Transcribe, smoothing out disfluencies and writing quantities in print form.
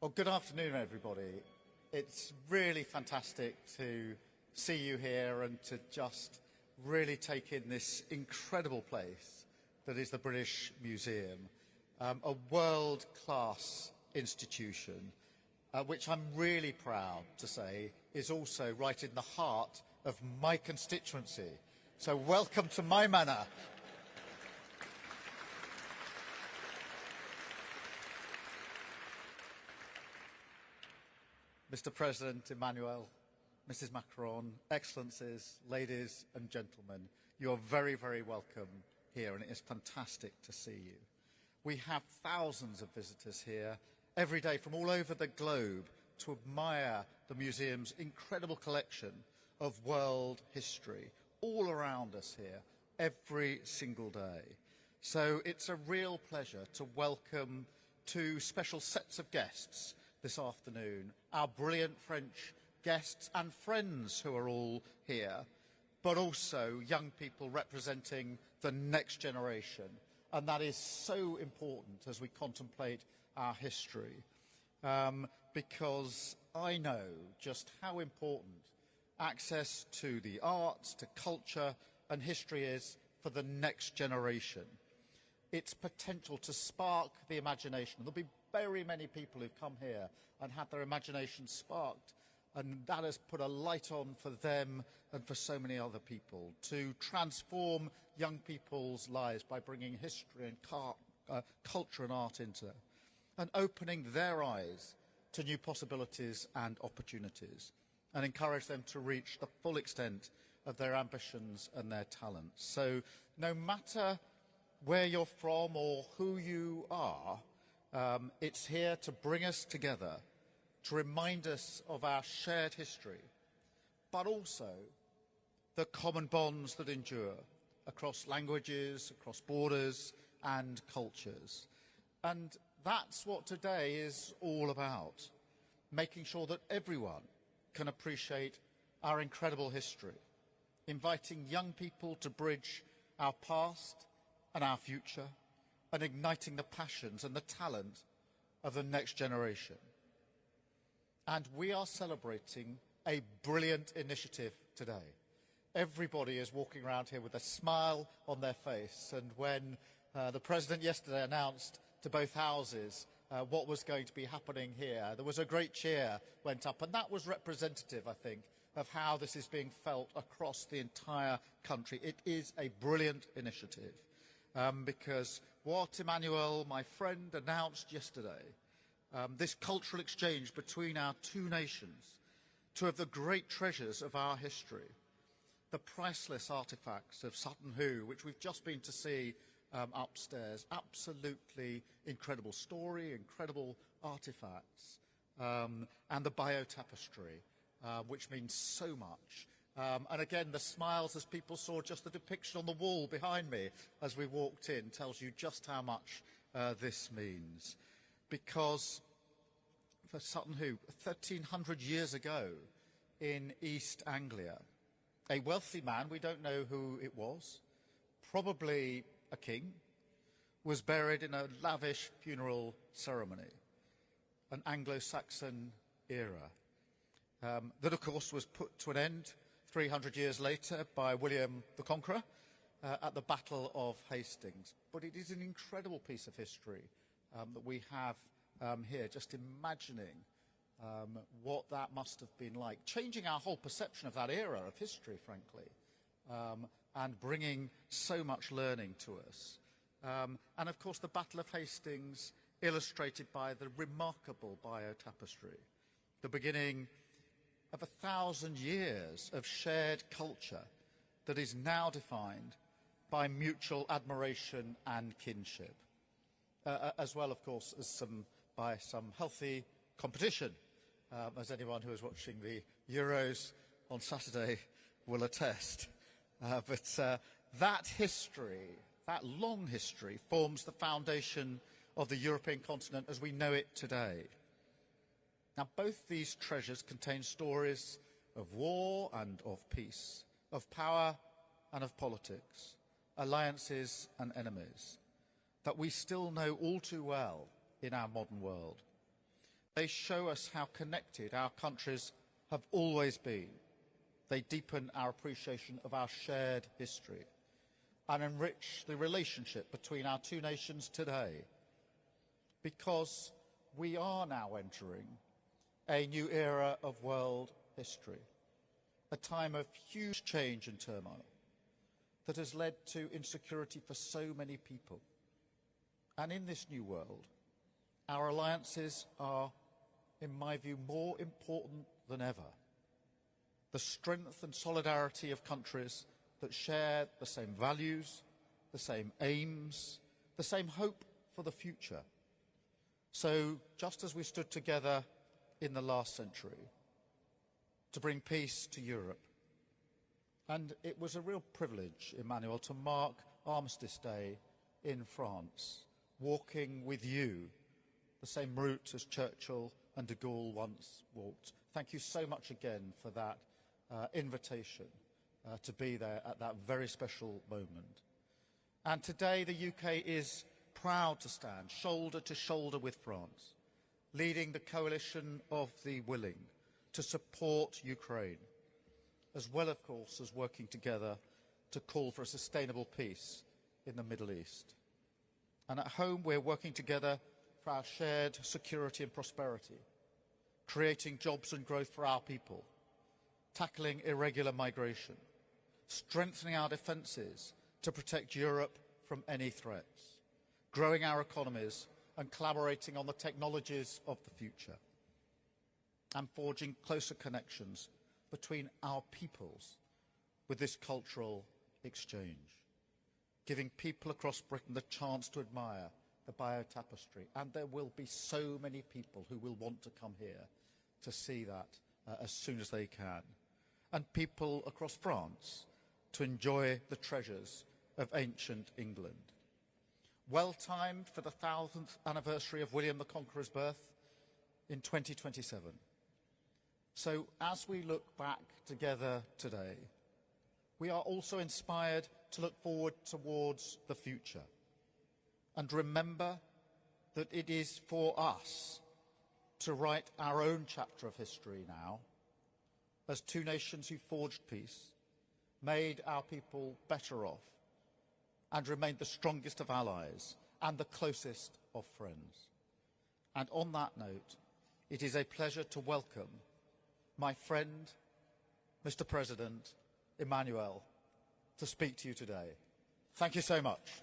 Well, good afternoon, everybody. It's really fantastic to see you here and to just really take in this incredible place that is the British Museum, a world-class institution, which I'm really proud to say is also right in the heart of my constituency. So welcome to my manor. Mr. President, Emmanuel, Mrs. Macron, Excellencies, ladies and gentlemen, you are very, very welcome here, and it is fantastic to see you. We have thousands of visitors here every day from all over the globe to admire the museum's incredible collection of world history all around us here every single day. So it's a real pleasure to welcome two special sets of guests this afternoon, our brilliant French guests and friends who are all here, but also young people representing the next generation. And that is so important as we contemplate our history, because I know just how important access to the arts, to culture and history is for the next generation. Its potential to spark the imagination. There'll be very many people who've come here and had their imagination sparked, and that has put a light on for them and for so many other people, to transform young people's lives by bringing history and culture and art into it, and opening their eyes to new possibilities and opportunities, and encourage them to reach the full extent of their ambitions and their talents. So no matter where you're from or who you are, it's here to bring us together, to remind us of our shared history, but also the common bonds that endure across languages, across borders and cultures. And that's what today is all about, making sure that everyone can appreciate our incredible history, inviting young people to bridge our past and our future, and igniting the passions and the talent of the next generation. And we are celebrating a brilliant initiative today. Everybody is walking around here with a smile on their face, and when the President yesterday announced to both houses what was going to be happening here, there was a great cheer went up, and that was representative, I think, of how this is being felt across the entire country. It is a brilliant initiative. Because what Emmanuel, my friend, announced yesterday, this cultural exchange between our two nations, two of the great treasures of our history, the priceless artefacts of Sutton, which we've just been to see upstairs, absolutely incredible story, incredible artefacts, and the Bayeux Tapestry, which means so much. And again, the smiles as people saw just the depiction on the wall behind me as we walked in tells you just how much this means. Because for Sutton 1300 years ago in East Anglia, a wealthy man, we don't know who it was, probably a king, was buried in a lavish funeral ceremony, an Anglo-Saxon era, that of course was put to an end 300 years later by William the Conqueror at the Battle of Hastings. But it is an incredible piece of history that we have here, just imagining what that must have been like, changing our whole perception of that era of history, frankly, and bringing so much learning to us. And of course the Battle of Hastings illustrated by the remarkable Bayeux Tapestry, the beginning of 1,000 years of shared culture that is now defined by mutual admiration and kinship, as well, of course, as by some healthy competition, as anyone who is watching the Euros on Saturday will attest. But that history, that long history, forms the foundation of the European continent as we know it today. Now, both these treasures contain stories of war and of peace, of power and of politics, alliances and enemies, that we still know all too well in our modern world. They show us how connected our countries have always been. They deepen our appreciation of our shared history and enrich the relationship between our two nations today, because we are now entering a new era of world history, a time of huge change and turmoil that has led to insecurity for so many people. And in this new world, our alliances are, in my view, more important than ever. The strength and solidarity of countries that share the same values, the same aims, the same hope for the future. So, just as we stood together in the last century to bring peace to Europe, and it was a real privilege, Emmanuel, to mark Armistice Day in France, walking with you the same route as Churchill and de Gaulle once walked. Thank you so much again for that invitation to be there at that very special moment. And today the UK is proud to stand shoulder to shoulder with France, leading the coalition of the willing to support Ukraine, as well, of course, as working together to call for a sustainable peace in the Middle East. And at home, we're working together for our shared security and prosperity, creating jobs and growth for our people, tackling irregular migration, strengthening our defences to protect Europe from any threats, growing our economies and collaborating on the technologies of the future, and forging closer connections between our peoples with this cultural exchange, giving people across Britain the chance to admire the Bayeux Tapestry. And there will be so many people who will want to come here to see that as soon as they can. And people across France to enjoy the treasures of ancient England. Well timed for the 1000th anniversary of William the Conqueror's birth in 2027. So as we look back together today, we are also inspired to look forward towards the future and remember that it is for us to write our own chapter of history now as two nations who forged peace, made our people better off, and remained the strongest of allies and the closest of friends. And on that note, it is a pleasure to welcome my friend, Mr. President Emmanuel, to speak to you today. Thank you so much.